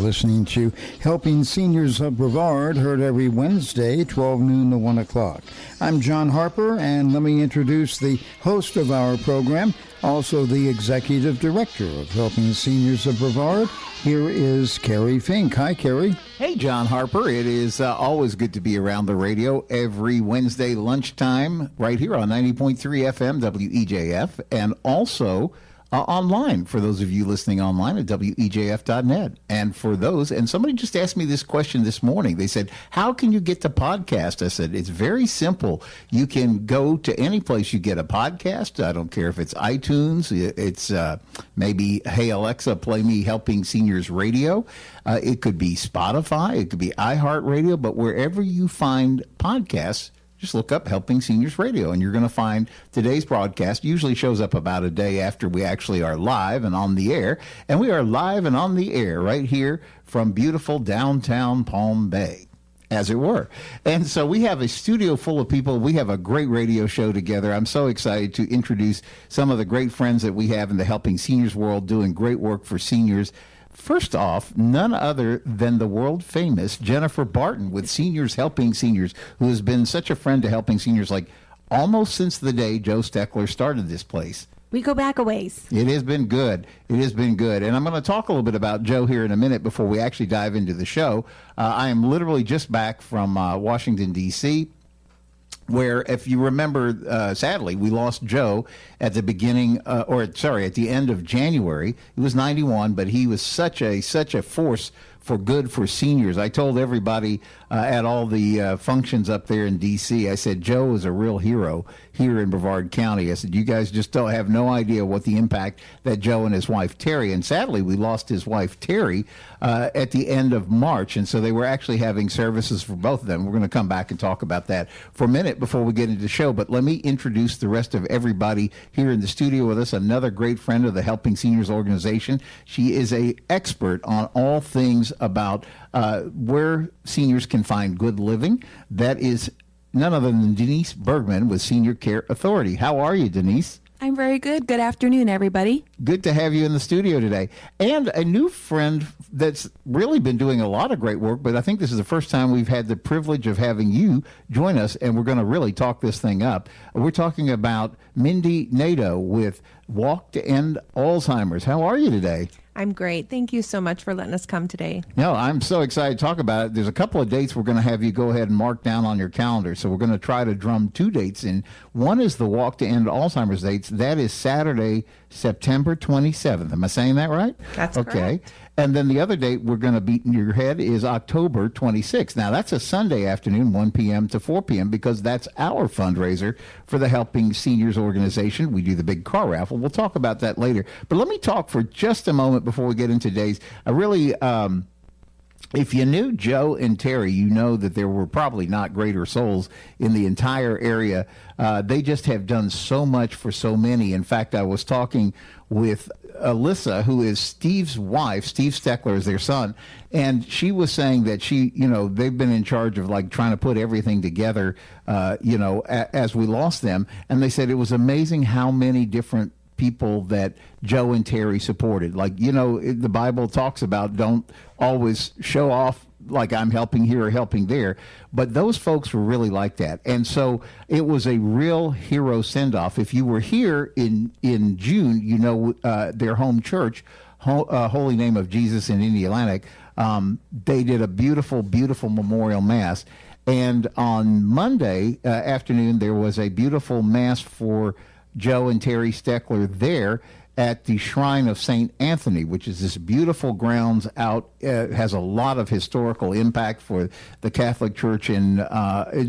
listening to Helping Seniors of Brevard, heard every Wednesday, 12 noon to 1 o'clock. I'm John Harper, and let me introduce the host of our program, also the Executive Director of Helping Seniors of Brevard. Here is Kerry Fink. Hi, Kerry. Hey, John Harper. It is always good to be around the radio every Wednesday lunchtime right here on 90.3 FM WEJF, and also online for those of you listening online at WEJF.net. And for those, and somebody just asked me this question this morning. They said, how can you get to podcast? I said, it's very simple. You can go to any place you get a podcast. I don't care if it's iTunes, it's maybe, hey, Alexa, play me Helping Seniors Radio. It could be Spotify, it could be iHeartRadio, but wherever you find podcasts, just look up Helping Seniors Radio, and you're going to find today's broadcast. Usually shows up about a day after we actually are live and on the air. And we are live and on the air right here from beautiful downtown Palm Bay, as it were. And so we have a studio full of people. We have a great radio show together. I'm so excited to introduce some of the great friends that we have in the Helping Seniors world doing great work for seniors. First off, none other than the world-famous Jennifer Barton with Seniors Helping Seniors, who has been such a friend to Helping Seniors like almost since the day Joe Steckler started this place. We go back a ways. It has been good. It has been good. And I'm going to talk a little bit about Joe here in a minute before we actually dive into the show. I am literally just back from Washington, D.C., where, if you remember, sadly, we lost Joe at the beginning, at the end of January. He was 91, but he was such a force for good for seniors. I told everybody at all the functions up there in D.C., I said, Joe is a real hero here in Brevard County. I said, you guys just don't have no idea what the impact that Joe and his wife, Terry, and sadly, we lost his wife, Terry, at the end of March. And so they were actually having services for both of them. We're going to come back and talk about that for a minute before we get into the show. But let me introduce the rest of everybody here in the studio with us. Another great friend of the Helping Seniors organization. She is an expert on all things about where seniors can find good living. That is none other than Denise Bergman with Senior Care Authority. How are you, Denise? I'm very good. Good afternoon, everybody. Good to have you in the studio today. And a new friend that's really been doing a lot of great work, but I think this is the first time we've had the privilege of having you join us, and we're going to really talk this thing up. We're talking about Mindy Nadaeu with Walk to End Alzheimer's. How are you today? I'm great. Thank you so much for letting us come today. No, I'm so excited to talk about it. There's a couple of dates we're going to have you go ahead and mark down on your calendar. So we're going to try to drum two dates in. One is the Walk to End Alzheimer's dates. That is Saturday, September 27th. Am I saying that right? That's okay. Correct. And then the other date we're going to beat in your head is October 26th. Now, that's a Sunday afternoon, 1 p.m. to 4 p.m., because that's our fundraiser for the Helping Seniors organization. We do the big car raffle. We'll talk about that later. But let me talk for just a moment before we get into days. I really... if you knew Joe and Terry, you know that there were probably not greater souls in the entire area. They just have done so much for so many. In fact, I was talking with Alyssa, who is Steve's wife. Steve Steckler is their son. And she was saying that they've been in charge of like trying to put everything together, as we lost them. And they said it was amazing how many different people that Joe and Terry supported. Like, the Bible talks about don't always show off like I'm helping here or helping there. But those folks were really like that. And so it was a real hero send-off. If you were here in June, their home church, Holy Name of Jesus in Indianapolis, they did a beautiful, beautiful memorial mass. And on Monday afternoon, there was a beautiful mass for Joe and Terry Steckler there at the Shrine of St. Anthony, which is this beautiful grounds out, has a lot of historical impact for the Catholic Church, and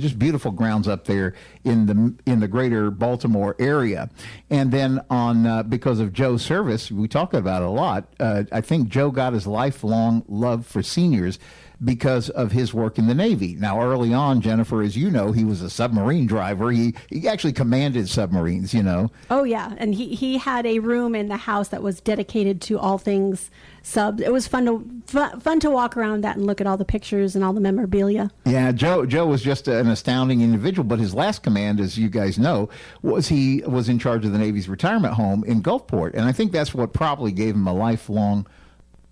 just beautiful grounds up there in the greater Baltimore area. And then on because of Joe's service, we talk about it a lot. I think Joe got his lifelong love for seniors because of his work in the Navy. Now, early on, Jennifer, as you know, he was a submarine driver. He actually commanded submarines, Oh, yeah. And he had a room in the house that was dedicated to all things subs. It was fun to walk around that and look at all the pictures and all the memorabilia. Yeah, Joe was just an astounding individual, but his last command, as you guys know, he was in charge of the Navy's retirement home in Gulfport. And I think that's what probably gave him a lifelong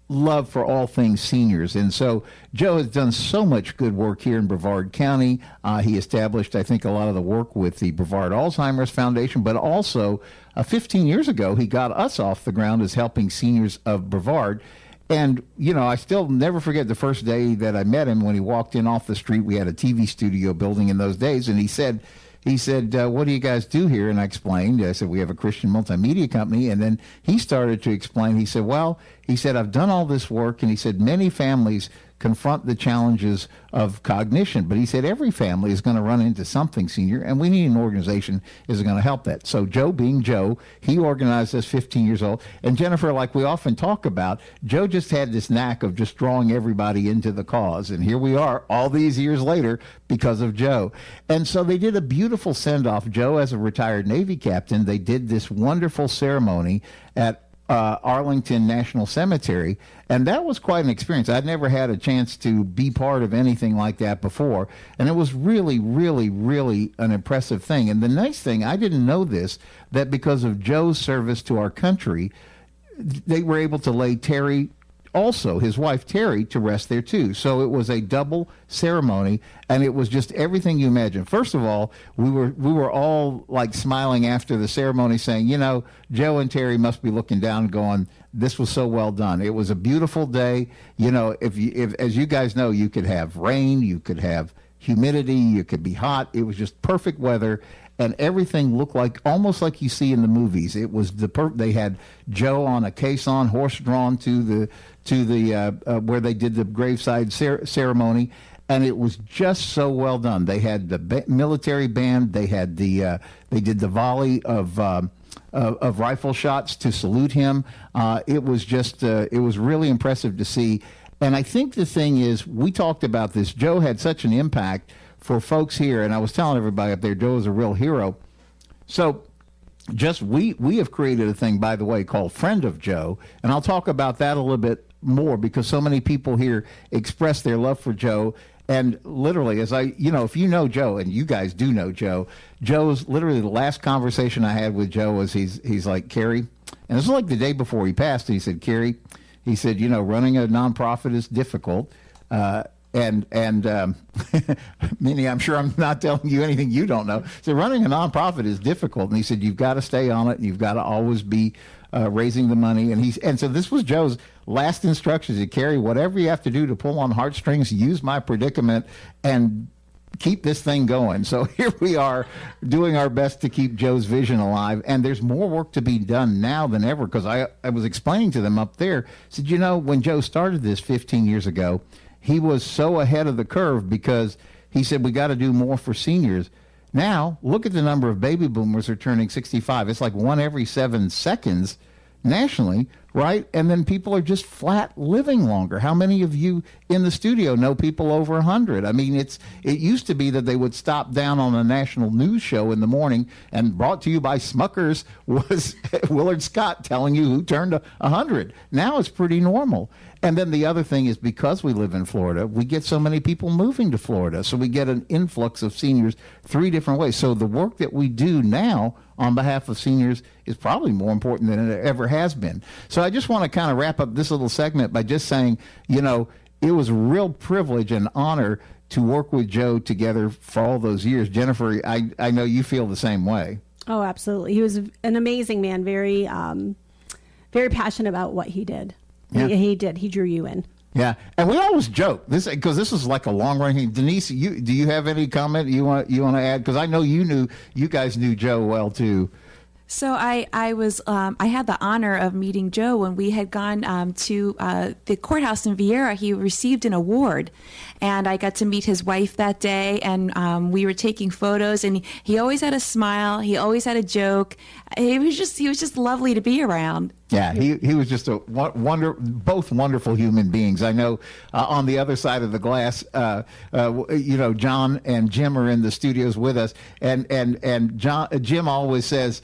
love for all things seniors. And so Joe has done so much good work here in Brevard County. He established, I think, a lot of the work with the Brevard Alzheimer's Foundation, but also 15 years ago, he got us off the ground as helping seniors of Brevard. And, I still never forget the first day that I met him when he walked in off the street. We had a TV studio building in those days, and he said, what do you guys do here? And I explained. I said, we have a Christian multimedia company. And then he started to explain. He said, I've done all this work. And he said, many families confront the challenges of cognition. But he said, every family is going to run into something, senior, and we need an organization that's going to help that. So Joe being Joe, he organized us 15 years old. And Jennifer, like we often talk about, Joe just had this knack of just drawing everybody into the cause. And here we are all these years later because of Joe. And so they did a beautiful send-off. Joe, as a retired Navy captain, they did this wonderful ceremony at Arlington National Cemetery, and that was quite an experience. I'd never had a chance to be part of anything like that before, and it was really, really, really an impressive thing. And the nice thing, I didn't know this, that because of Joe's service to our country, they were able to lay Terry, also his wife Terry, to rest there too. So it was a double ceremony, and it was just everything you imagine. First of all, we were all like smiling after the ceremony, saying, Joe and Terry must be looking down, going, "This was so well done." It was a beautiful day. If as you guys know, you could have rain, you could have humidity, you could be hot. It was just perfect weather. And everything looked like almost like you see in the movies. It was they had Joe on a caisson, horse drawn to the where they did the graveside ceremony, and it was just so well done. They had the military band. They had they did the volley of rifle shots to salute him. It was really impressive to see. And I think the thing is, we talked about this. Joe had such an impact for folks here, and I was telling everybody up there, Joe is a real hero. So we have created a thing, by the way, called Friend of Joe, and I'll talk about that a little bit more because so many people here express their love for Joe. And literally, if you know Joe, and you guys do know Joe, Joe's literally the last conversation I had with Joe was he's like, "Kerry," and this was like the day before he passed. He said, "Kerry," he said, running a nonprofit is difficult. And Minnie, I'm sure I'm not telling you anything you don't know. So running a nonprofit is difficult. And he said, you've got to stay on it, and you've got to always be raising the money. And so this was Joe's last instructions to Kerry, whatever you have to do to pull on heartstrings, use my predicament, and keep this thing going. So here we are doing our best to keep Joe's vision alive. And there's more work to be done now than ever, because I was explaining to them up there, said, when Joe started this 15 years ago, he was so ahead of the curve because he said, we got to do more for seniors. Now, look at the number of baby boomers who are turning 65. It's like 1 every 7 seconds nationally, right? And then people are just flat living longer. How many of you in the studio know people over 100? I mean, it used to be that they would stop down on a national news show in the morning, and brought to you by Smuckers was Willard Scott telling you who turned 100. Now it's pretty normal. And then the other thing is, because we live in Florida, we get so many people moving to Florida. So we get an influx of seniors 3 different ways. So the work that we do now on behalf of seniors is probably more important than it ever has been. So I just want to kind of wrap up this little segment by just saying, it was a real privilege and honor to work with Joe together for all those years. Jennifer, I know you feel the same way. Oh, absolutely. He was an amazing man, very, very passionate about what he did. Yeah. He did. He drew you in. Yeah, and we always joke because this is like a long running. Denise, do you have any comment you want to add? Because I know you guys knew Joe well too. So I had the honor of meeting Joe when we had gone to the courthouse in Vieira. He received an award, and I got to meet his wife that day, and we were taking photos, and he always had a smile. He always had a joke. He was just lovely to be around. Yeah, he was just both wonderful human beings. I know on the other side of the glass, John and Jim are in the studios with us, and Jim always says,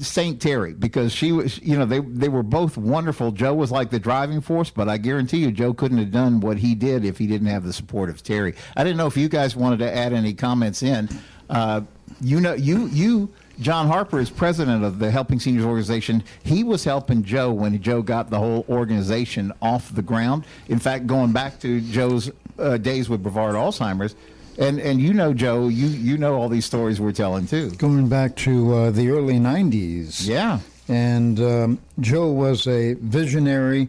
Saint Terry, because she was, they were both wonderful. Joe was like the driving force, but I guarantee you Joe couldn't have done what he did if he didn't have the support of Terry. I didn't know if you guys wanted to add any comments in. John Harper is president of the Helping Seniors organization. He was helping Joe when Joe got the whole organization off the ground. In fact, going back to Joe's days with Brevard Alzheimer's, and you know, Joe, you know all these stories we're telling too. Going back to the early 90s. Yeah. And Joe was a visionary,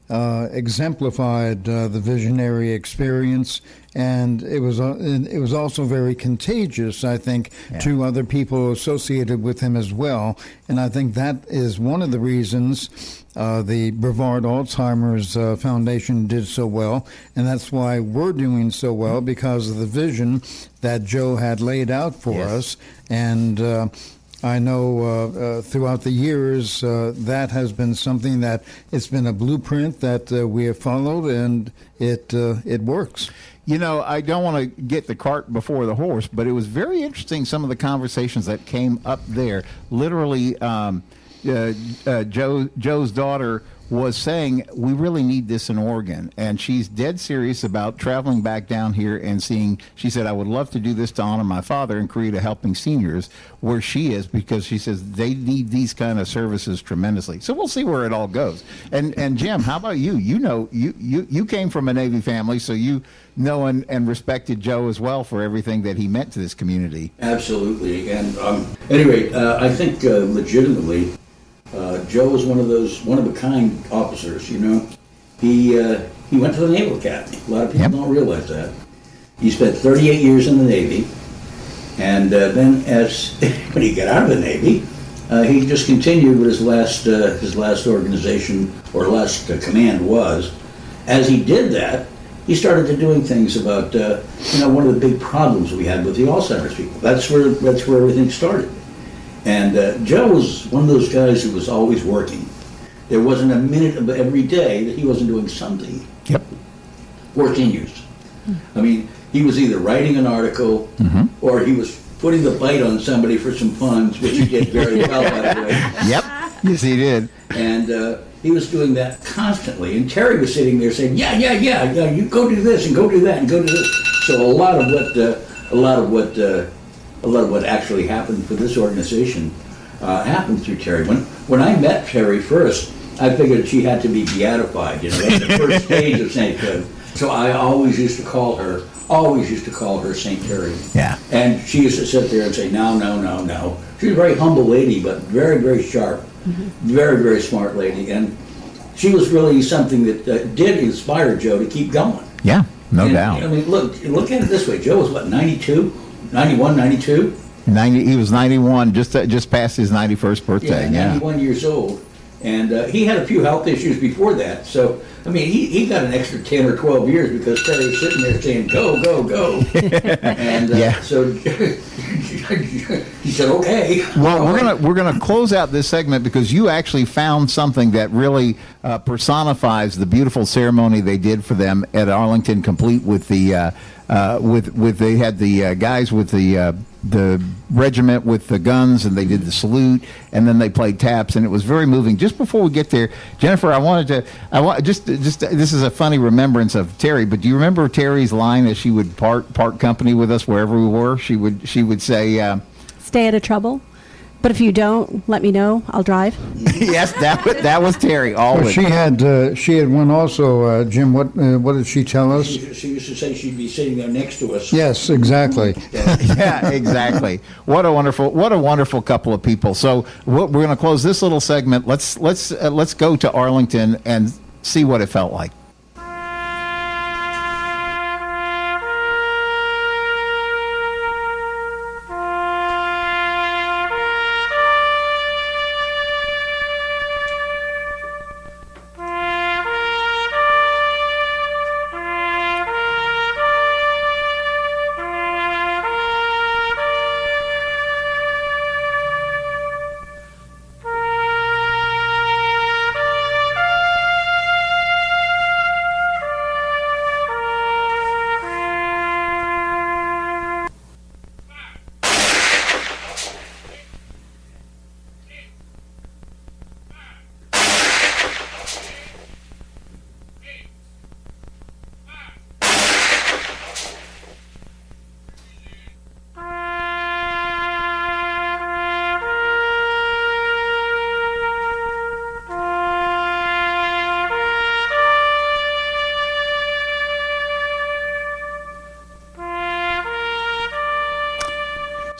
exemplified the visionary experience, and it was also very contagious, I think, to other people associated with him as well. And I think that is one of the reasons the Brevard Alzheimer's Foundation did so well, and that's why we're doing so well, because of the vision that Joe had laid out for us. And I know throughout the years that has been something that it's been a blueprint that we have followed, and it works. You know, I don't want to get the cart before the horse, but it was very interesting, some of the conversations that came up there. Literally, Joe's daughter was saying, we really need this in Oregon. And she's dead serious about traveling back down here and seeing, she said, I would love to do this to honor my father and create a Helping Seniors where she is, because she says they need these kind of services tremendously. So we'll see where it all goes. And Jim, how about you? You know, you came from a Navy family, so you know and respected Joe as well for everything that he meant to this community. Absolutely. And anyway, I think legitimately, Joe was one of those one-of-a-kind officers, you know. He went to the Naval Academy. A lot of people don't realize that. He spent 38 years in the Navy, and then when he got out of the Navy, he just continued with his last organization, or last command was. As he did that, he started to doing things about, one of the big problems we had with the Alzheimer's people. That's where everything started. And Joe was one of those guys who was always working. There wasn't a minute of every day that he wasn't doing something. Yep. Or seniors. I mean, he was either writing an article, or he was putting the bite on somebody for some funds, which he did very well, by the way. Yep. Yes, he did. And he was doing that constantly. And Terry was sitting there saying, yeah, you go do this and go do that and go do this. So a lot of what actually happened for this organization happened through Terry. When I met Terry first, I figured she had to be beatified. You know, that's the first stage of sainthood. So I always used to call her Saint Terry. Yeah. And she used to sit there and say, no. She was a very humble lady, but very, very sharp. Very, very smart lady. And she was really something that did inspire Joe to keep going. Yeah, no doubt. I mean, look at it this way. Joe was, what, 92? 91, 92? 90. He was 91, just past his 91st birthday. Yeah, 91 years old. And he had a few health issues before that. So, I mean, he got an extra 10 or 12 years because Terry was sitting there saying, go, go, go. And so he said, okay. Well, we're gonna close out this segment because you actually found something that really personifies the beautiful ceremony they did for them at Arlington, complete with the they had the guys with the regiment with the guns, and they did the salute, and then they played taps, and it was very moving. Just before we get there, Jennifer, I want just this is a funny remembrance of Terry, but do you remember Terry's line as she would part company with us wherever we were? She would say, "Stay out of trouble, but if you don't, let me know. I'll drive." Yes, that was Terry always. Well, she had one also, Jim. What did she tell us? She used to say she'd be sitting there next to us. Yes, exactly. Yeah, exactly. What a wonderful couple of people. So we're going to close this little segment. Let's go to Arlington and see what it felt like.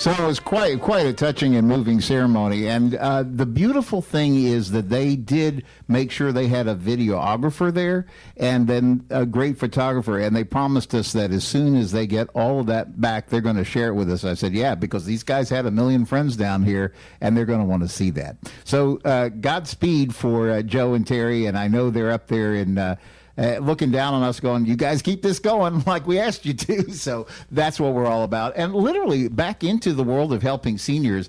So it was quite a touching and moving ceremony. And the beautiful thing is that they did make sure they had a videographer there and then a great photographer. And they promised us that as soon as they get all of that back, they're going to share it with us. I said, yeah, because these guys had 1 million friends down here, and they're going to want to see that. So Godspeed for Joe and Terry. And I know they're up there in looking down on us going, you guys keep this going like we asked you to. So that's what we're all about. And literally back into the world of helping seniors.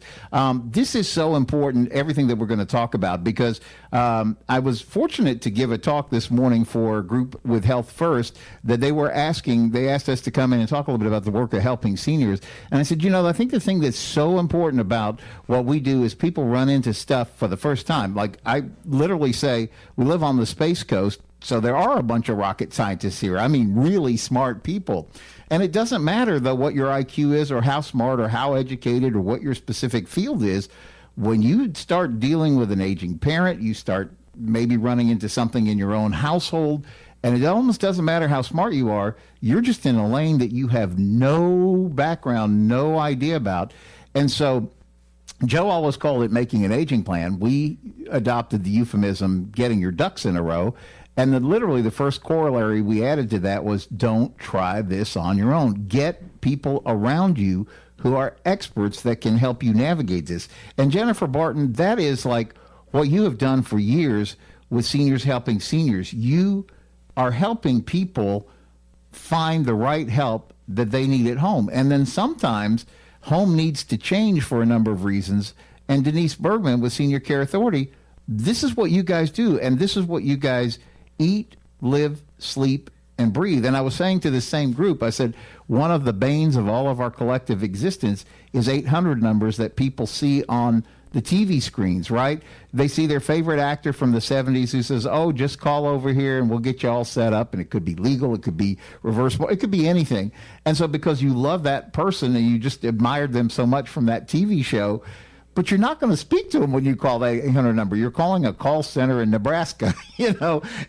This is so important, everything that we're going to talk about, because I was fortunate to give a talk this morning for a group with Health First that they asked us to come in and talk a little bit about the work of helping seniors. And I said, I think the thing that's so important about what we do is people run into stuff for the first time. Like I literally say, we live on the Space Coast. So there are a bunch of rocket scientists here. I mean, really smart people. And it doesn't matter, though, what your IQ is or how smart or how educated or what your specific field is. When you start dealing with an aging parent, you start maybe running into something in your own household, and it almost doesn't matter how smart you are. You're just in a lane that you have no background, no idea about. And so Joe always called it making an aging plan. We adopted the euphemism getting your ducks in a row. And then literally the first corollary we added to that was don't try this on your own. Get people around you who are experts that can help you navigate this. And Jennifer Barton, that is like what you have done for years with Seniors Helping Seniors. You are helping people find the right help that they need at home. And then sometimes home needs to change for a number of reasons. And Denise Bergman with Senior Care Authority, this is what you guys do. And this is what you guys eat, live, sleep, and breathe. And I was saying to the same group, I said, one of the banes of all of our collective existence is 800 numbers that people see on the TV screens, right? They see their favorite actor from the 70s who says, oh, just call over here and we'll get you all set up. And it could be legal, it could be reversible, it could be anything. And so because you love that person and you just admired them so much from that TV show, but you're not going to speak to them when you call that 800 number. You're calling a call center in Nebraska,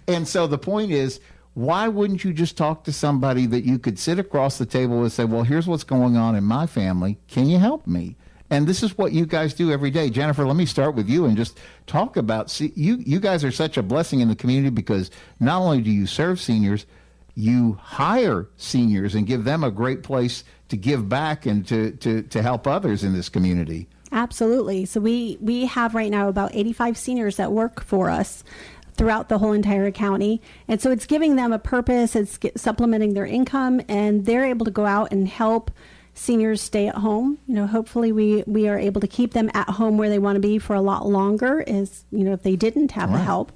And so the point is, why wouldn't you just talk to somebody that you could sit across the table and say, well, here's what's going on in my family. Can you help me? And this is what you guys do every day. Jennifer, let me start with you and just talk about, you guys are such a blessing in the community because not only do you serve seniors, you hire seniors and give them a great place to give back and to help others in this community. Absolutely. So we have right now about 85 seniors that work for us throughout the whole entire county. And so it's giving them a purpose, it's supplementing their income, and they're able to go out and help seniors stay at home. Hopefully we are able to keep them at home where they want to be for a lot longer if they didn't have the help.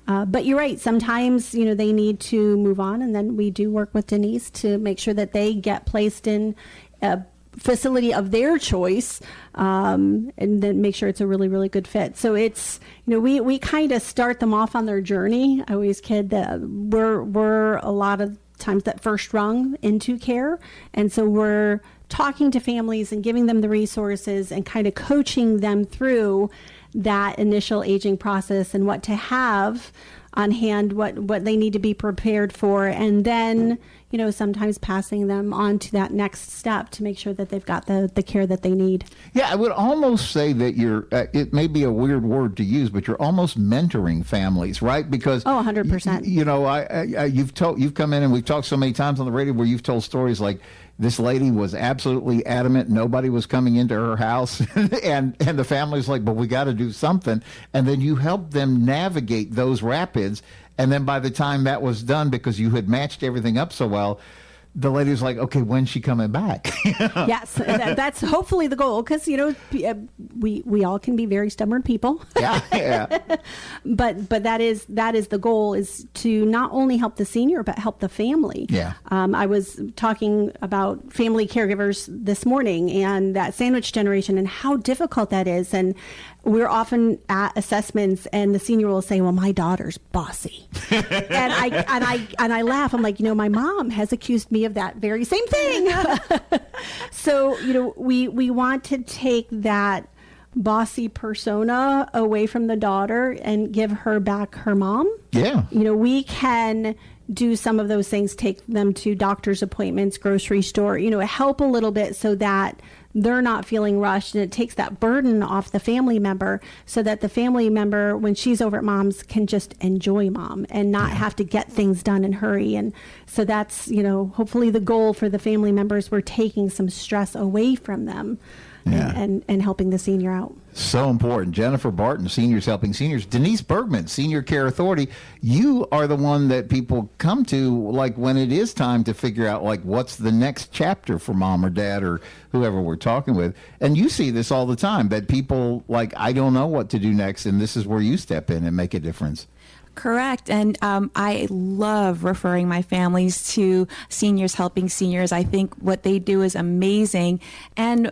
But you're right. Sometimes, they need to move on. And then we do work with Denise to make sure that they get placed in a facility of their choice, and then make sure it's a really, really good fit. So it's, we kind of start them off on their journey. I always kid that we're a lot of times that first rung into care. And so we're talking to families and giving them the resources and kind of coaching them through that initial aging process and what to have on hand, what they need to be prepared for, and then sometimes passing them on to that next step to make sure that they've got the care that they need. Yeah, I would almost say that you're, it may be a weird word to use, but you're almost mentoring families, right? Because 100%. You've come in and we've talked so many times on the radio where you've told stories like this lady was absolutely adamant nobody was coming into her house and the family's like, but we got to do something. And then you help them navigate those rapids. And then by the time that was done, because you had matched everything up so well, the lady was like, okay, when's she coming back? Yes, that's hopefully the goal, because, we all can be very stubborn people. Yeah. But that is the goal, is to not only help the senior, but help the family. Yeah. I was talking about family caregivers this morning and that sandwich generation and how difficult that is. And we're often at assessments and the senior will say, well, my daughter's bossy. and I laugh. I'm like, my mom has accused me of that very same thing. So, we want to take that bossy persona away from the daughter and give her back her mom. Yeah. We can do some of those things, take them to doctor's appointments, grocery store, help a little bit so that they're not feeling rushed, and it takes that burden off the family member, so that the family member, when she's over at mom's, can just enjoy mom and not have to get things done in hurry. And so that's, hopefully the goal for the family members. We're taking some stress away from them. And helping the senior out. So important. Jennifer Barton, Seniors Helping Seniors. Denise Bergman, Senior Care Authority. You are the one that people come to, like, when it is time to figure out, like, what's the next chapter for mom or dad or whoever we're talking with. And you see this all the time, that people, like, I don't know what to do next, and this is where you step in and make a difference. Correct. And I love referring my families to Seniors Helping Seniors. I think what they do is amazing. And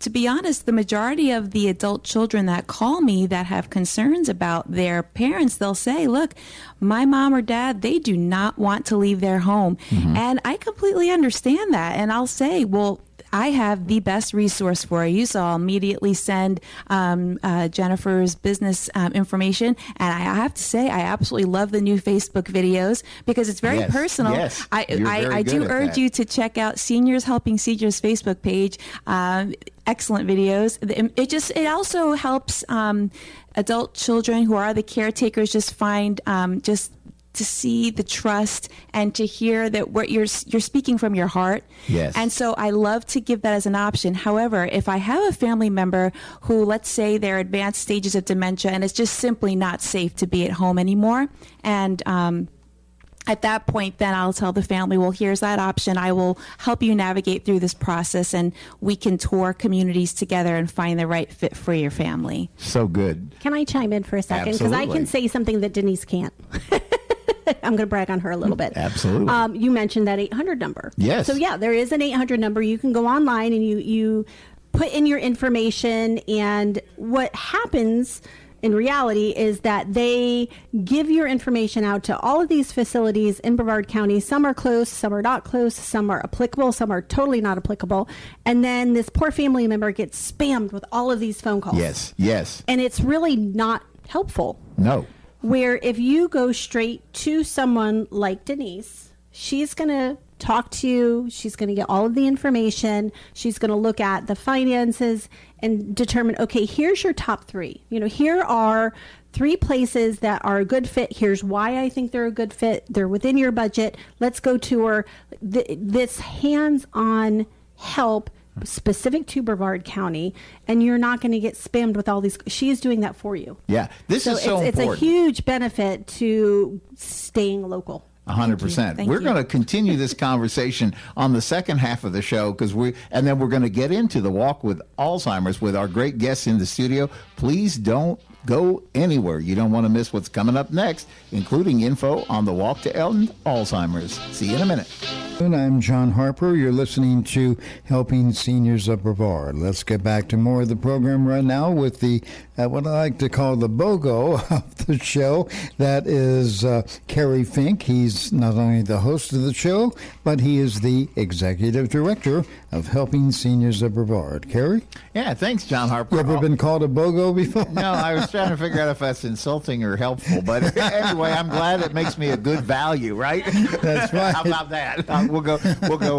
to be honest, the majority of the adult children that call me that have concerns about their parents, they'll say, look, my mom or dad, they do not want to leave their home. Mm-hmm. And I completely understand that. And I'll say, well, I have the best resource for you, so I'll immediately send Jennifer's business information. And I have to say, I absolutely love the new Facebook videos because it's very personal. Yes, I do urge you to check out Seniors Helping Seniors Facebook page. Excellent videos. It also helps adult children who are the caretakers just find to see the trust and to hear that what you're speaking from your heart. Yes. And so I love to give that as an option. However, if I have a family member who, let's say, they're advanced stages of dementia and it's just simply not safe to be at home anymore, and at that point, then I'll tell the family, well, here's that option. I will help you navigate through this process, and we can tour communities together and find the right fit for your family. So good. Can I chime in for a second? Because I can say something that Denise can't. I'm going to brag on her a little bit. Absolutely. You mentioned that 800 number. Yes. So, yeah, there is an 800 number. You can go online and you put in your information, and what happens in reality is that they give your information out to all of these facilities in Brevard County. Some are close, some are not close, some are applicable, some are totally not applicable. And then this poor family member gets spammed with all of these phone calls. Yes. And it's really not helpful. No. Where if you go straight to someone like Denise, she's going to talk to you. She's going to get all of the information. She's going to look at the finances and determine, okay, here's your top three. Here are 3 places that are a good fit. Here's why I think they're a good fit. They're within your budget. Let's go tour. This hands-on help specific to Brevard County, and you're not going to get spammed with all these. She's doing that for you. Yeah, this is so important. It's a huge benefit to staying local. 100%. We're going to continue this conversation on the second half of the show and then we're going to get into the Walk with Alzheimer's with our great guests in the studio. Please don't go anywhere. You don't want to miss what's coming up next, including info on the Walk to End Alzheimer's. See you in a minute. I'm John Harper. You're listening to Helping Seniors of Brevard. Let's get back to more of the program right now with the what I like to call the BOGO of the show. That is Kerry Fink. He's not only the host of the show, but he is the executive director of Helping Seniors of Brevard. Kerry? Yeah, thanks, John Harper. You ever been called a BOGO before? No, I was trying to figure out if that's insulting or helpful. But anyway, I'm glad it makes me a good value, right? That's right. How about that? We'll go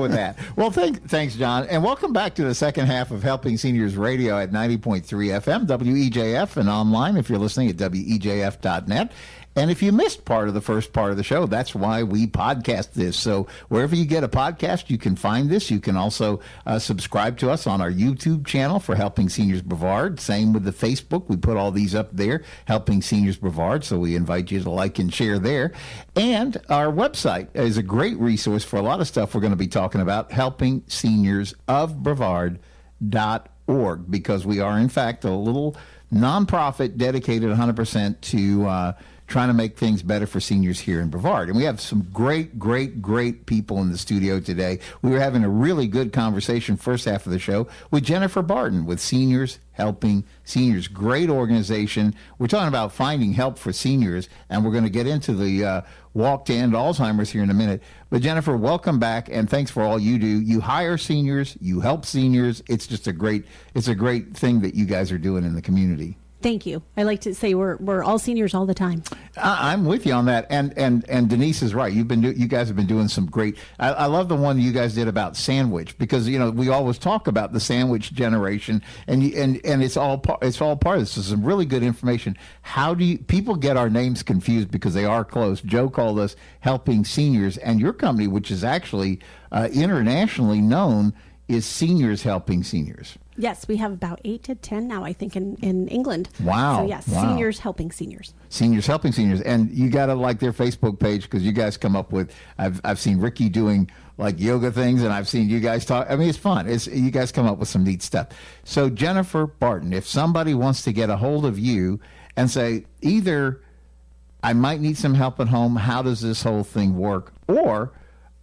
with that. Well, thanks, John. And welcome back to the second half of Helping Seniors Radio at 90.3 FM, WEJF, and online if you're listening at WEJF.net. And if you missed part of the first part of the show, that's why we podcast this. So wherever you get a podcast, you can find this. You can also subscribe to us on our YouTube channel for Helping Seniors Brevard. Same with the Facebook. We put all these up there, Helping Seniors Brevard. So we invite you to like and share there. And our website is a great resource for a lot of stuff we're going to be talking about, helpingseniorsofbrevard.org, because we are, in fact, a little nonprofit dedicated 100% to trying to make things better for seniors here in Brevard. And we have some great people in the studio today. We were having a really good conversation first half of the show with Jennifer Barton with Seniors Helping Seniors. Great organization. We're talking about finding help for seniors, and we're going to get into the Walk to End Alzheimer's here in a minute. But Jennifer, welcome back, and thanks for all you do. You hire seniors, you help seniors. It's just a great thing that you guys are doing in the community. Thank you. I like to say we're all seniors all the time. I'm with you on that, and Denise is right. You guys have been doing some great. I love the one you guys did about sandwich, because we always talk about the sandwich generation, and it's all part of this. Is some really good information. How do people get our names confused because they are close? Joe called us Helping Seniors, and your company, which is actually internationally known, is Seniors Helping Seniors. Yes, we have about 8 to 10 now, I think, in England. Wow. So, yes, wow. Seniors Helping Seniors. Seniors Helping Seniors. And you got to like their Facebook page, because you guys come up with, I've seen Ricky doing like yoga things, and I've seen you guys talk. I mean, it's fun. You guys come up with some neat stuff. So Jennifer Barton, if somebody wants to get a hold of you and say, either I might need some help at home, how does this whole thing work? Or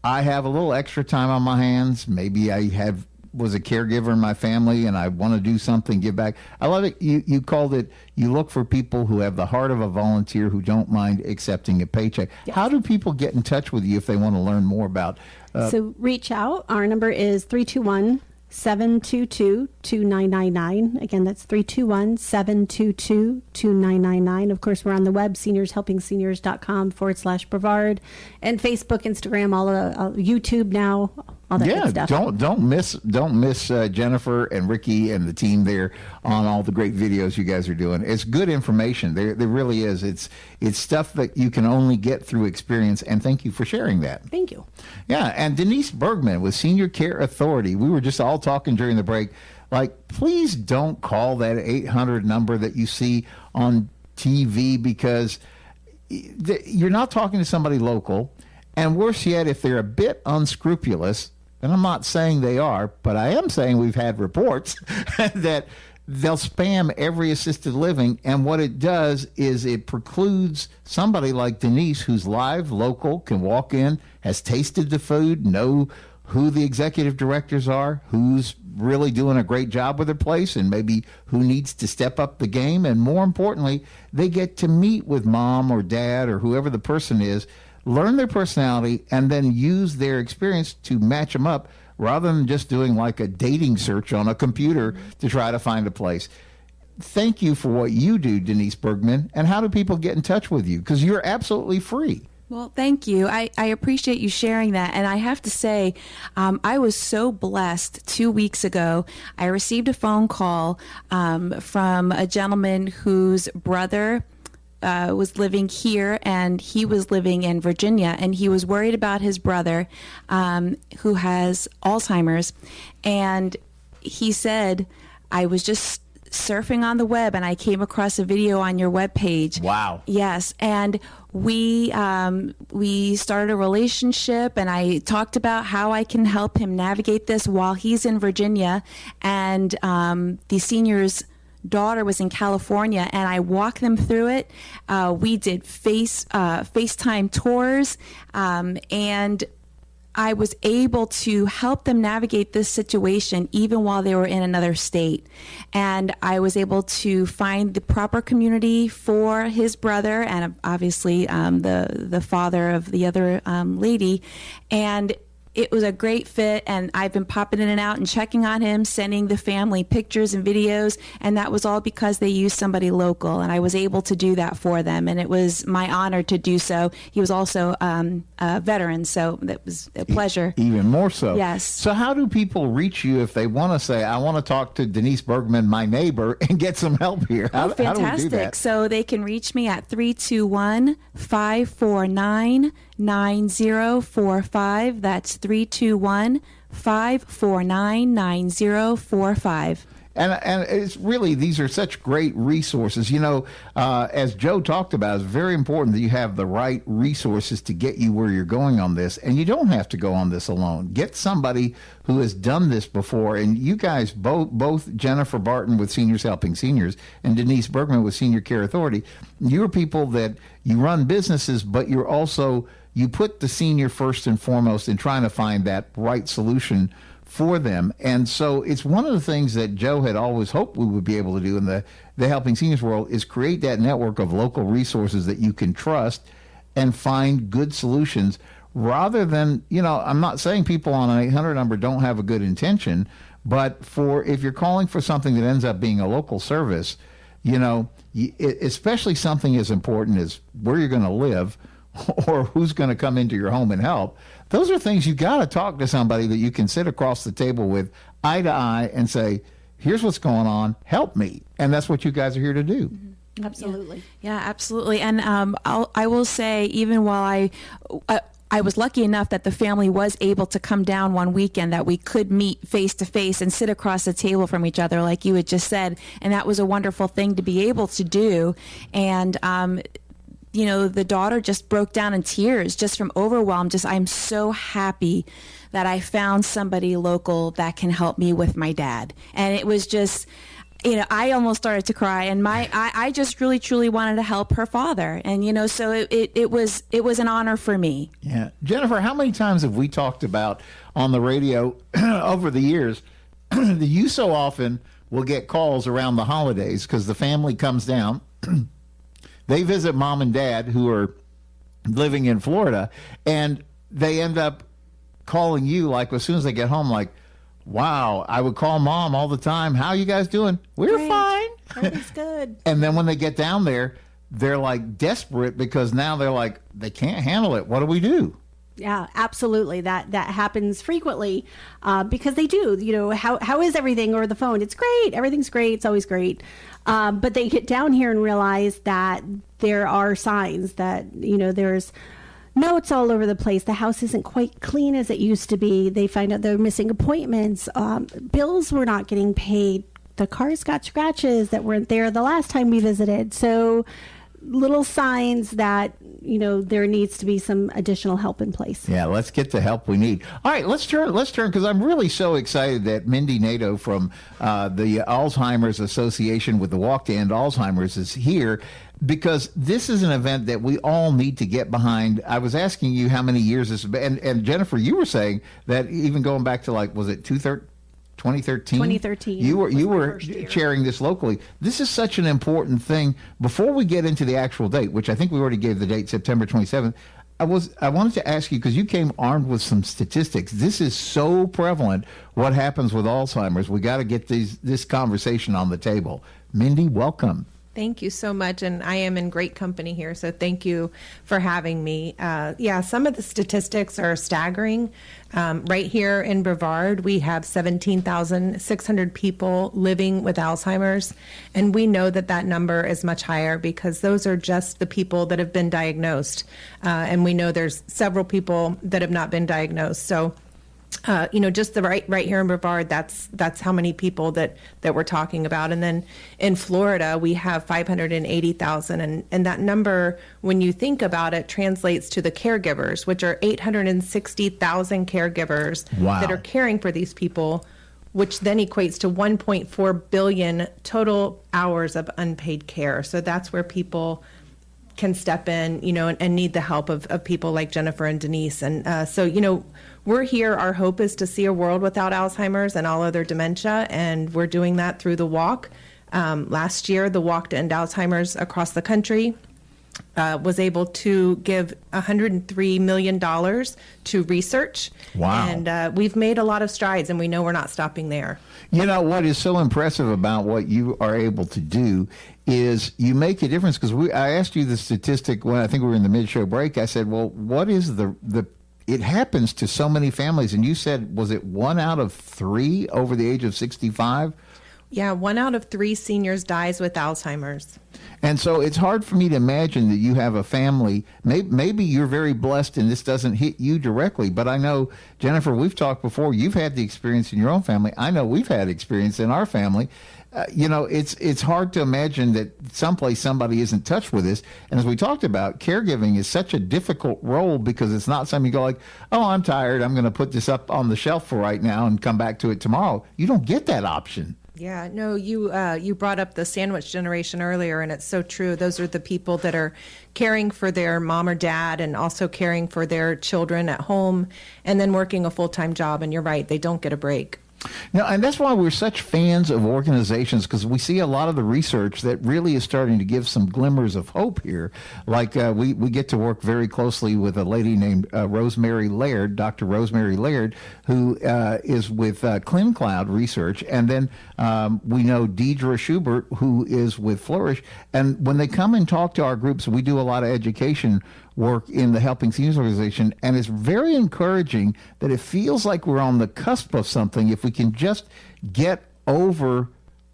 I have a little extra time on my hands, maybe I was a caregiver in my family and I want to do something, give back. I love it. You called it, you look for people who have the heart of a volunteer who don't mind accepting a paycheck. Yes. How do people get in touch with you if they want to learn more about? So reach out. Our number is 321-722-2999. Again, that's 321-722-2999. Of course, we're on the web, seniorshelpingseniors.com/Brevard, and Facebook, Instagram, all YouTube now. All that good stuff. Don't miss Jennifer and Ricky and the team there on all the great videos you guys are doing. It's good information. There really is. It's stuff that you can only get through experience, and thank you for sharing that. Thank you. Yeah, and Denise Bergman with Senior Care Authority. We were just all talking during the break, like, please don't call that 800 number that you see on TV, because you're not talking to somebody local, and worse yet, if they're a bit unscrupulous, and I'm not saying they are, but I am saying we've had reports that they'll spam every assisted living, and what it does is it precludes somebody like Denise, who's live, local, can walk in, has tasted the food, know who the executive directors are, who's really doing a great job with their place, and maybe who needs to step up the game. And more importantly, they get to meet with mom or dad or whoever the person is, learn their personality, and then use their experience to match them up, rather than just doing like a dating search on a computer to try to find a place. Thank you for what you do, Denise Bergman. And how do people get in touch with you? Because you're absolutely free. Well, thank you. I appreciate you sharing that. And I have to say, I was so blessed 2 weeks ago. I received a phone call from a gentleman whose brother was living here, and he was living in Virginia, and he was worried about his brother who has Alzheimer's. And he said, I was just surfing on the web and I came across a video on your webpage. Wow. Yes. And we started a relationship, and I talked about how I can help him navigate this while he's in Virginia, and the seniors' daughter was in California, and I walked them through it. We did FaceTime tours, and I was able to help them navigate this situation even while they were in another state. And I was able to find the proper community for his brother, and obviously the father of the other lady. And it was a great fit, and I've been popping in and out and checking on him, sending the family pictures and videos, and that was all because they used somebody local, and I was able to do that for them, and it was my honor to do so. He was also a veteran, so that was a pleasure. Even more so. Yes. So how do people reach you if they want to say, I want to talk to Denise Bergman, my neighbor, and get some help here? How do we do that? So they can reach me at 321-549-9045. That's 321-549-9045. And it's really, these are such great resources. As Joe talked about, it's very important that you have the right resources to get you where you're going on this. And you don't have to go on this alone. Get somebody who has done this before. And you guys, both Jennifer Barton with Seniors Helping Seniors and Denise Bergman with Senior Care Authority, you're people that you run businesses, but you're also, you put the senior first and foremost in trying to find that right solution for them. And so it's one of the things that Joe had always hoped we would be able to do in the Helping Seniors world, is create that network of local resources that you can trust and find good solutions, rather than, I'm not saying people on an 800 number don't have a good intention, but if you're calling for something that ends up being a local service, especially something as important as where you're going to live or who's going to come into your home and help. Those are things you got to talk to somebody that you can sit across the table with eye to eye and say, here's what's going on, help me. And that's what you guys are here to do. Mm-hmm. Absolutely. Yeah, absolutely. And I will say, even while I was lucky enough that the family was able to come down one weekend, that we could meet face to face and sit across the table from each other, like you had just said. And that was a wonderful thing to be able to do. And, the daughter just broke down in tears just from overwhelm. I'm so happy that I found somebody local that can help me with my dad. And it was just, I almost started to cry, and I just really, truly wanted to help her father. And, so it was an honor for me. Yeah. Jennifer, how many times have we talked about on the radio over the years that you so often will get calls around the holidays because the family comes down, they visit mom and dad who are living in Florida, and they end up calling you like as soon as they get home, like, wow, I would call mom all the time. How you guys doing? We're Great. fine. Everything's good. And then when they get down there, they're like desperate because now they're like, they can't handle it. What do we do? Yeah, absolutely. That happens frequently because they do. How is everything over the phone? It's great. Everything's great. It's always great. But they get down here and realize that there are signs that, there's notes all over the place. The house isn't quite clean as it used to be. They find out they're missing appointments. Bills were not getting paid. The cars got scratches that weren't there the last time we visited. So little signs that, there needs to be some additional help in place. Yeah, let's get the help we need. All right, let's turn because I'm really so excited that Mindy Nadaeu from the Alzheimer's Association with the Walk to End Alzheimer's is here, because this is an event that we all need to get behind. I was asking you how many years this has been, and Jennifer, you were saying that even going back to was it 2013? 2013. You were chairing this locally. This is such an important thing. Before we get into the actual date, which I think we already gave the date, September 27th, I wanted to ask you, because you came armed with some statistics. This is so prevalent, what happens with Alzheimer's. We got to get this conversation on the table. Mindy, welcome. Thank you so much, and I am in great company here, so thank you for having me. Some of the statistics are staggering. Right here in Brevard, we have 17,600 people living with Alzheimer's, and we know that number is much higher because those are just the people that have been diagnosed, and we know there's several people that have not been diagnosed. So just the right here in Brevard, that's how many people that we're talking about. And then in Florida, we have 580,000. And that number, when you think about it, translates to the caregivers, which are 860,000 caregivers that are caring for these people, which then equates to 1.4 billion total hours of unpaid care. So that's where people can step in, and need the help of people like Jennifer and Denise. And so, we're here. Our hope is to see a world without Alzheimer's and all other dementia, and we're doing that through the walk. Last year, the Walk to End Alzheimer's across the country was able to give $103 million to research. Wow. And we've made a lot of strides, and we know we're not stopping there. What is so impressive about what you are able to do is you make a difference, because I asked you the statistic when I think we were in the mid-show break. I said, well, what is it happens to so many families, and you said, was it 1 out of 3 over the age of 65? Yeah, 1 out of 3 seniors dies with Alzheimer's. And so it's hard for me to imagine that you have a family. Maybe you're very blessed and this doesn't hit you directly, but I know, Jennifer, we've talked before. You've had the experience in your own family. I know we've had experience in our family. It's hard to imagine that someplace somebody isn't touched with this. And as we talked about, caregiving is such a difficult role because it's not something you go like, oh, I'm tired, I'm going to put this up on the shelf for right now and come back to it tomorrow. You don't get that option. Yeah, no, you brought up the sandwich generation earlier, and it's so true. Those are the people that are caring for their mom or dad and also caring for their children at home and then working a full-time job. And you're right, they don't get a break. No, and that's why we're such fans of organizations, because we see a lot of the research that really is starting to give some glimmers of hope here. Like we get to work very closely with a lady named Rosemary Laird, Dr. Rosemary Laird, who is with ClinCloud Research. And then we know Deidre Schubert, who is with Flourish. And when they come and talk to our groups, we do a lot of education work in the Helping Seniors organization, and it's very encouraging that it feels like we're on the cusp of something if we can just get over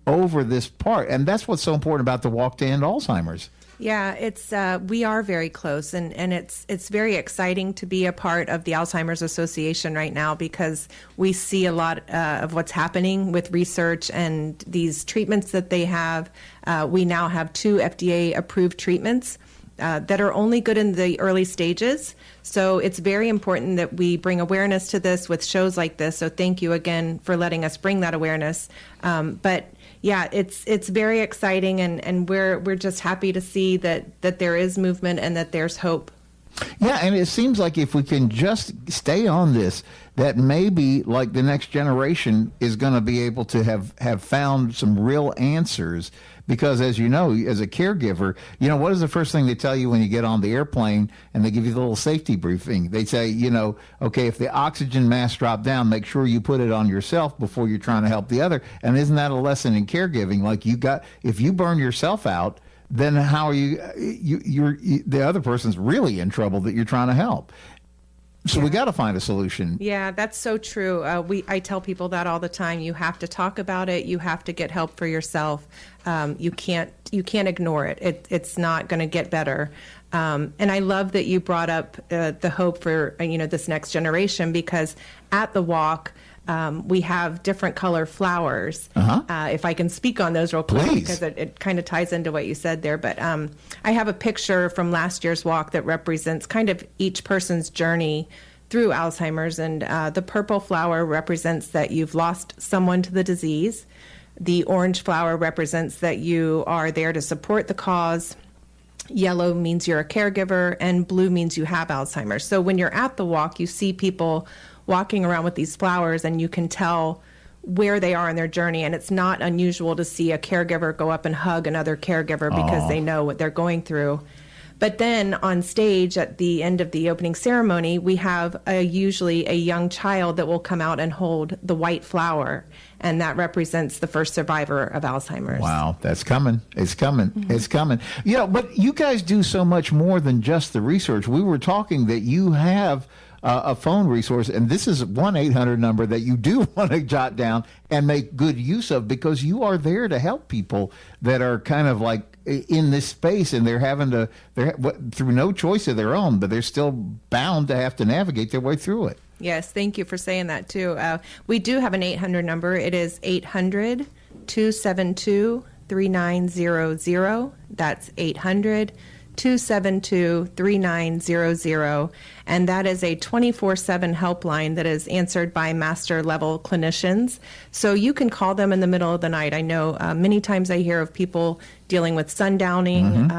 this part. And that's what's so important about the Walk to End Alzheimer's. Yeah, it's we are very close, and it's very exciting to be a part of the Alzheimer's Association right now, because we see a lot of what's happening with research and these treatments that they have. We now have 2 FDA-approved treatments that are only good in the early stages. So it's very important that we bring awareness to this with shows like this. So thank you again for letting us bring that awareness. But yeah, it's very exciting, and we're just happy to see that there is movement and that there's hope. Yeah, and it seems like if we can just stay on this, that maybe like the next generation is going to be able to have found some real answers. Because as you know, as a caregiver, what is the first thing they tell you when you get on the airplane and they give you the little safety briefing? They say, okay, if the oxygen mask dropped down, make sure you put it on yourself before you're trying to help the other. And isn't that a lesson in caregiving? Like if you burn yourself out, then how are you're the other person's really in trouble that you're trying to help. So we got to find a solution. Yeah, that's so true. I tell people that all the time. You have to talk about it. You have to get help for yourself. You can't ignore it. It's not going to get better. And I love that you brought up the hope for this next generation, because at the walk, we have different color flowers. If I can speak on those real quick, Please. Because it kind of ties into what you said there. But I have a picture from last year's walk that represents kind of each person's journey through Alzheimer's. And the purple flower represents that you've lost someone to the disease. The orange flower represents that you are there to support the cause. Yellow means you're a caregiver, and blue means you have Alzheimer's. So when you're at the walk, you see people walking around with these flowers, and you can tell where they are in their journey. And it's not unusual to see a caregiver go up and hug another caregiver because they know what they're going through. But then on stage at the end of the opening ceremony, we have usually a young child that will come out and hold the white flower, and that represents the first survivor of Alzheimer's. Wow, that's coming. It's coming. Mm-hmm. It's coming. But you guys do so much more than just the research. We were talking that you have a phone resource, and this is 1-800 number that you do want to jot down and make good use of, because you are there to help people that are kind of like in this space, and they're through no choice of their own, but they're still bound to have to navigate their way through it. Yes, thank you for saying that too. We do have an 800 number. It is 800-272-3900. That's 800-272-3900. And that is a 24/7 helpline that is answered by master level clinicians. So you can call them in the middle of the night. I know many times I hear of people dealing with sundowning,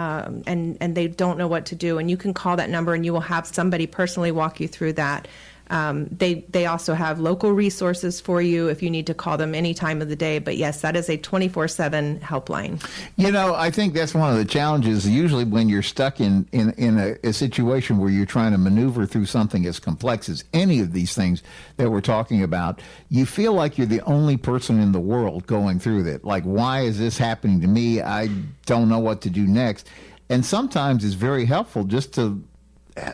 and they don't know what to do. And you can call that number, and you will have somebody personally walk you through that. They also have local resources for you if you need to call them any time of the day. But yes, that is a 24/7 helpline. I think that's one of the challenges. Usually when you're stuck in a situation where you're trying to maneuver through something as complex as any of these things that we're talking about, you feel like you're the only person in the world going through that. Like, why is this happening to me? I don't know what to do next. And sometimes it's very helpful just to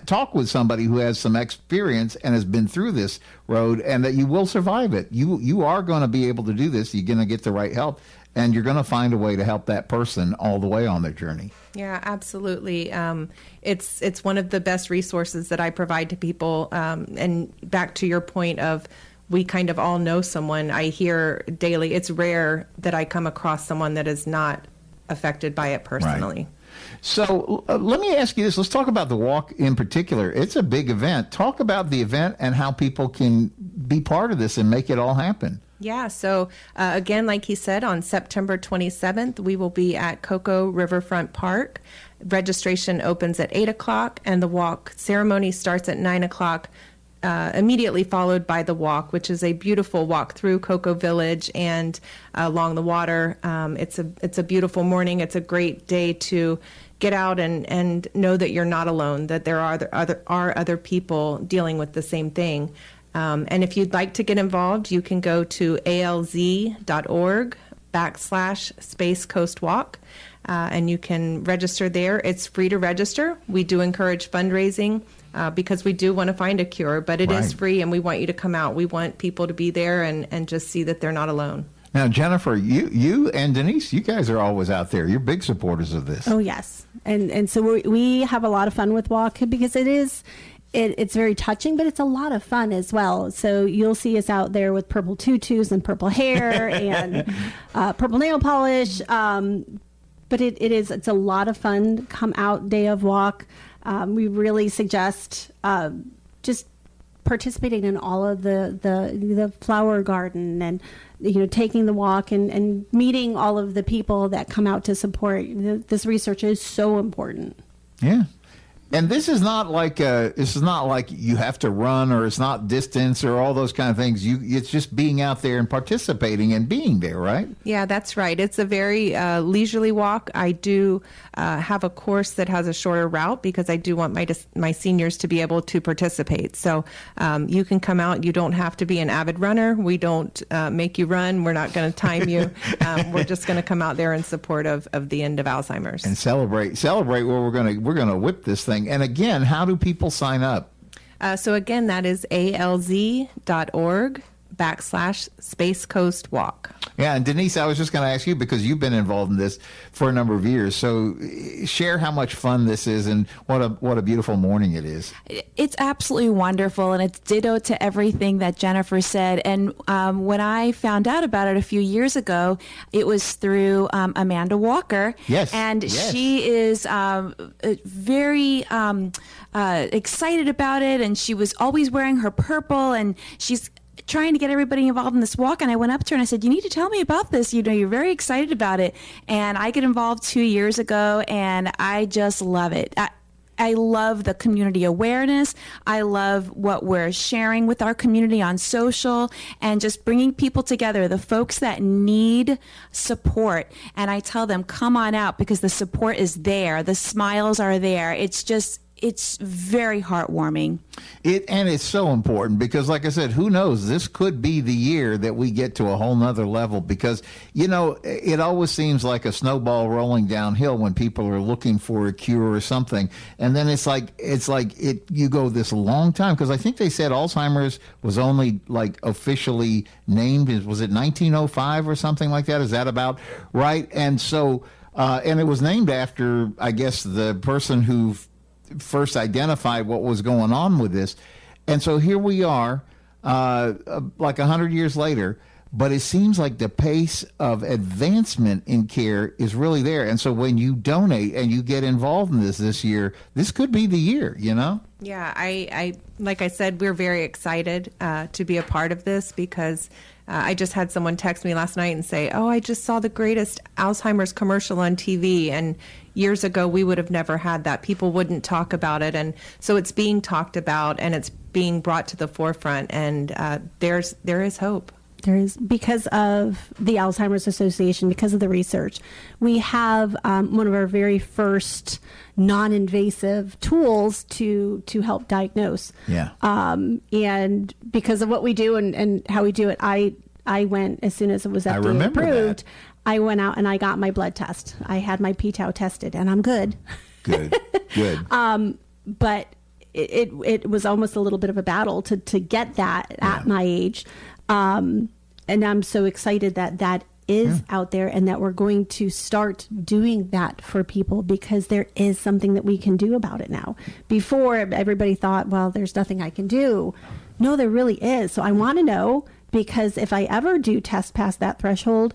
talk with somebody who has some experience and has been through this road, and that you will survive it. You are going to be able to do this. You're going to get the right help, and you're going to find a way to help that person all the way on their journey. Yeah, absolutely. It's one of the best resources that I provide to people. And back to your point of, we kind of all know someone. I hear daily, it's rare that I come across someone that is not affected by it personally. Right. So let me ask you this. Let's talk about the walk in particular. It's a big event. Talk about the event and how people can be part of this and make it all happen. Yeah, so again, like he said, on September 27th, we will be at Cocoa Riverfront Park. Registration opens at 8 o'clock, and the walk ceremony starts at 9 o'clock. immediately followed by the walk, which is a beautiful walk through Cocoa Village and along the water. It's a beautiful morning. It's a great day to get out and know that you're not alone, that there are other people dealing with the same thing. And if you'd like to get involved, you can go to alz.org/Space Coast Walk, and you can register there. It's free to register. We do encourage fundraising because we do want to find a cure, but it is free, and we want you to come out. We want people to be there and just see that they're not alone. Now, Jennifer, you and Denise, you guys are always out there. You're big supporters of this. Oh, yes. And so we have a lot of fun with Walk because it's very touching, but it's a lot of fun as well. So you'll see us out there with purple tutus and purple hair and purple nail polish. But it's a lot of fun. Come out day of Walk. We really suggest just participating in all of the flower garden and taking the walk and meeting all of the people that come out to support. This research is so important. Yeah. And this is not like you have to run, or it's not distance or all those kind of things. It's just being out there and participating and being there, right? Yeah, that's right. It's a very leisurely walk. I do have a course that has a shorter route because I do want my seniors to be able to participate. So you can come out. You don't have to be an avid runner. We don't make you run. We're not going to time you. We're just going to come out there in support of the end of Alzheimer's and celebrate. Well, we're gonna whip this thing. And again, how do people sign up? So again, that is alz.org/Space Coast Walk. Yeah, and Denise, I was just going to ask you, because you've been involved in this for a number of years. So share how much fun this is and what a beautiful morning it is. It's absolutely wonderful, and it's ditto to everything that Jennifer said. And when I found out about it a few years ago, it was through Amanda Walker. Yes. And yes. She is very excited about it, and she was always wearing her purple, and she's trying to get everybody involved in this walk. And I went up to her and I said, you need to tell me about this. You're very excited about it. And I get involved 2 years ago, and I just love it. I love the community awareness. I love what we're sharing with our community on social and just bringing people together, the folks that need support. And I tell them, come on out, because the support is there. The smiles are there. It's very heartwarming. And it's so important because, like I said, who knows? This could be the year that we get to a whole nother level, because, it always seems like a snowball rolling downhill when people are looking for a cure or something. And then it's like you go this long time, because I think they said Alzheimer's was only officially named, was it 1905 or something like that? Is that about right? And so, and it was named after, I guess, the person who first identified what was going on with this. And so here we are, 100 years later, but it seems like the pace of advancement in care is really there. And so when you donate and you get involved in this year, this could be the year, Yeah, I like I said, we're very excited to be a part of this, because I just had someone text me last night and say, oh, I just saw the greatest Alzheimer's commercial on TV. And years ago, we would have never had that. People wouldn't talk about it. And so it's being talked about, and it's being brought to the forefront. And there is hope. There is, because of the Alzheimer's Association, because of the research. We have one of our very first non-invasive tools to help diagnose. Yeah. And because of what we do and how we do it, I went, as soon as it was FDA approved, I went out and I got my blood test. I had my p-tau tested, and I'm good. Good. But it was almost a little bit of a battle to get that at my age. And I'm so excited that is out there, and that we're going to start doing that for people, because there is something that we can do about it now. Before, everybody thought, well, there's nothing I can do. No, there really is. So I want to know, because if I ever do test past that threshold,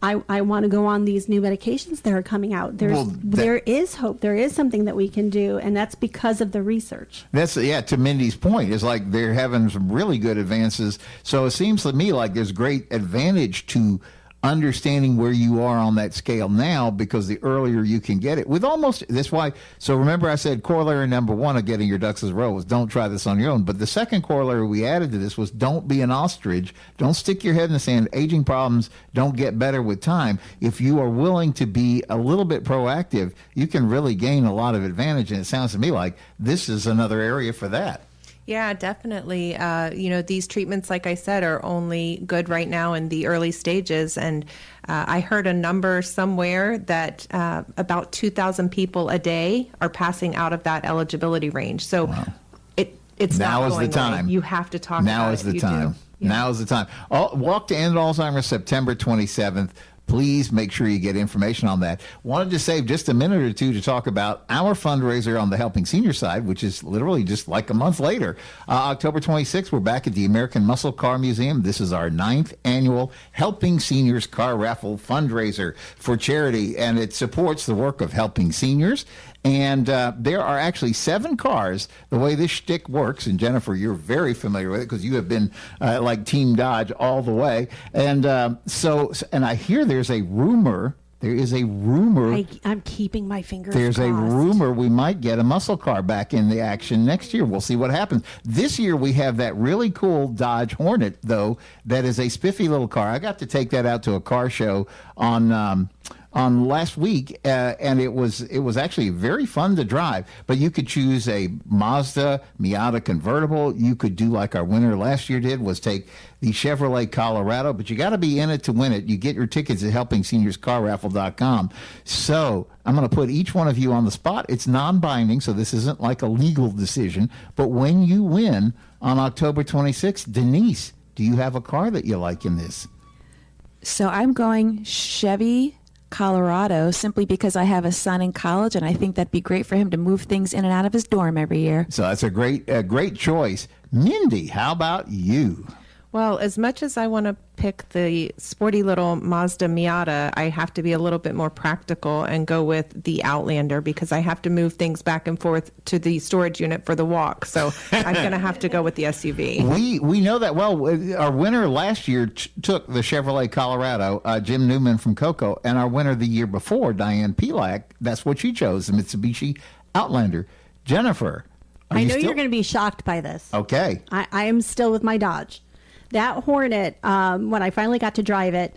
I want to go on these new medications that are coming out. There is hope. There is something that we can do, and that's because of the research. That's, to Mindy's point, it's like they're having some really good advances. So it seems to me like there's great advantage to understanding where you are on that scale now, because the earlier you can get it with almost this why. So remember I said corollary number one of getting your ducks in a row was don't try this on your own. But the second corollary we added to this was don't be an ostrich. Don't stick your head in the sand. Aging problems don't get better with time. If you are willing to be a little bit proactive, you can really gain a lot of advantage. And it sounds to me like this is another area for that. Yeah, definitely. These treatments, like I said, are only good right now in the early stages. And I heard a number somewhere that about 2,000 people a day are passing out of that eligibility range. So wow. It's now not is going the time. away. You have to talk now about is it. the time. Yeah. Now is the time. Walk to End Alzheimer September 27th. Please make sure you get information on that. Wanted to save just a minute or two to talk about our fundraiser on the Helping Senior side, which is literally just like a month later. October 26th, we're back at the American Muscle Car Museum. This is our 9th annual Helping Seniors Car Raffle fundraiser for charity, and it supports the work of helping seniors. And there are actually 7 cars. The way this shtick works, and Jennifer, you're very familiar with it because you have been like Team Dodge all the way. And and I hear there's a rumor. There is a rumor. I'm keeping my fingers There's crossed. a rumor we might get a muscle car back in the action next year. We'll see what happens. This year we have that really cool Dodge Hornet, though, that is a spiffy little car. I got to take that out to a car show on last week, and it was actually very fun to drive. But you could choose a Mazda Miata convertible. You could do like our winner last year did, was take the Chevrolet Colorado. But you got to be in it to win it. You get your tickets at helpingseniorscarraffle.com. So I'm going to put each one of you on the spot. It's non-binding, so this isn't like a legal decision. But when you win on October 26th, Denise, do you have a car that you like in this? So I'm going Chevy Colorado, simply because I have a son in college, and I think that'd be great for him to move things in and out of his dorm every year. So that's a great choice. Mindy, how about you? Well, as much as I want to pick the sporty little Mazda Miata, I have to be a little bit more practical and go with the Outlander because I have to move things back and forth to the storage unit for the walk. So I'm going to have to go with the SUV. We know that well. Our winner last year took the Chevrolet Colorado, Jim Newman from Cocoa, and our winner the year before, Diane Pelak, that's what she chose, the Mitsubishi Outlander. Jennifer, I know you're going to be shocked by this. Okay. I am still with my Dodge. That Hornet, when I finally got to drive it,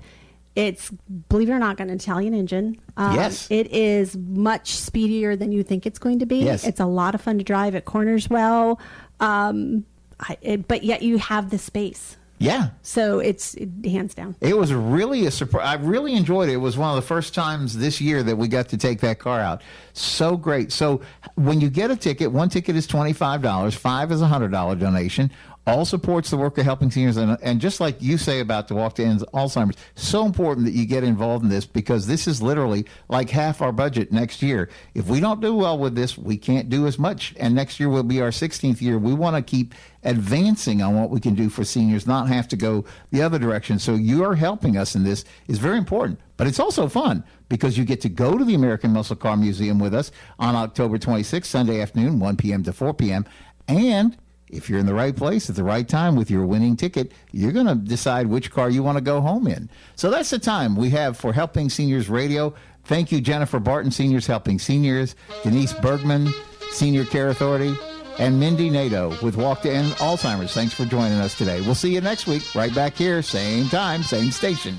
it's, believe it or not, got an Italian engine. Yes. It is much speedier than you think it's going to be. Yes. It's a lot of fun to drive. It corners well. But yet you have the space. Yeah. So it's hands down. It was really a surprise. I really enjoyed it. It was one of the first times this year that we got to take that car out. So great. So when you get a ticket, one ticket is $25, $5 is a $100 donation. All supports the work of helping seniors. And just like you say about the Walk to End Alzheimer's, so important that you get involved in this because this is literally like half our budget next year. If we don't do well with this, we can't do as much. And next year will be our 16th year. We want to keep advancing on what we can do for seniors, not have to go the other direction. So your helping us in this is very important. But it's also fun because you get to go to the American Muscle Car Museum with us on October 26th, Sunday afternoon, 1 p.m. to 4 p.m. And if you're in the right place at the right time with your winning ticket, you're going to decide which car you want to go home in. So that's the time we have for Helping Seniors Radio. Thank you, Jennifer Barton, Seniors Helping Seniors, Denise Bergman, Senior Care Authority, and Mindy Nadaeu with Walk to End Alzheimer's. Thanks for joining us today. We'll see you next week, right back here, same time, same station.